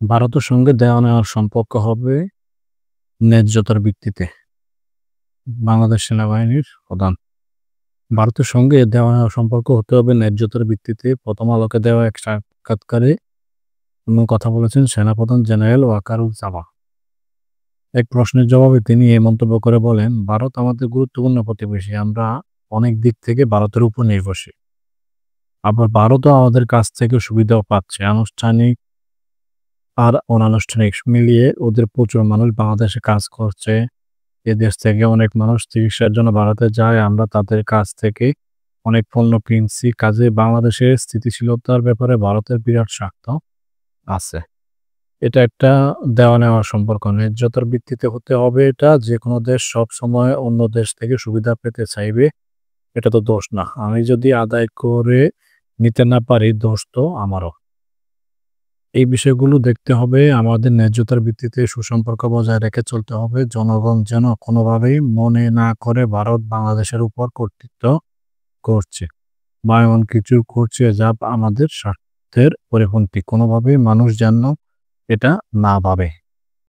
ভারতের সঙ্গে দেওয়া-নেওয়ার সম্পর্ক হবে ন্যায্যতার ভিত্তিতে। বাংলাদেশ সেনাবাহিনীর প্রধান। ভারতের সঙ্গে দেওয়া-নেওয়ার সম্পর্ক হতে হবে ন্যায্যতার ভিত্তিতে। প্রথম আলোকে দেওয়া এক সাক্ষাৎকারে কথা বলেছেন সেনাপ্রধান জেনারেল ওয়াকারুজ্জামান। এক প্রশ্নের জবাবে তিনি এই মন্তব্য করে বলেন, "ভারত আমাদের গুরুত্বপূর্ণ প্রতিবেশী। আমরা অনেক দিক থেকে ভারতের উপর নির্ভরশীল। আবার ভারতও আমাদের কাছ থেকে সুবিধাও পাচ্ছে। আনুষ্ঠানিক আর অনানুষ্ঠানিক মিলিয়ে ওদের প্রচুর মানুষ বাংলাদেশে কাজ করছে। এদেশ থেকে অনেক মানুষ চিকিৎসার জন্য ভারতে যায়। আমরা তাদের কাছ থেকে অনেক পণ্য কিনছি। কাজেই বাংলাদেশের স্থিতিশীলতার ব্যাপারে ভারতের বিরাট স্বার্থ আছে।" এটা একটা দেওয়া-নেওয়ার সম্পর্ক। ন্যায্যতার ভিত্তিতে হতে হবে এটা। যেকোনো দেশ সবসময় অন্য দেশ থেকে সুবিধা পেতে চাইবে। এটা তো দোষ না। আমি যদি আদায় করে নিতে না পারি, দোষ তো আমারও। এই বিষয়গুলো দেখতে হবে। আমাদের ন্যায্যতার ভিত্তিতে সুসম্পর্ক বজায় রেখে চলতে হবে। জনগণ যেন কোনোভাবেই মনে না করে ভারত বাংলাদেশের উপর কর্তৃত্ব করছে বা এমন কিছু করছে যা আমাদের স্বার্থের পরিপন্থী। কোনোভাবেই মানুষ যেন এটা না ভাবে।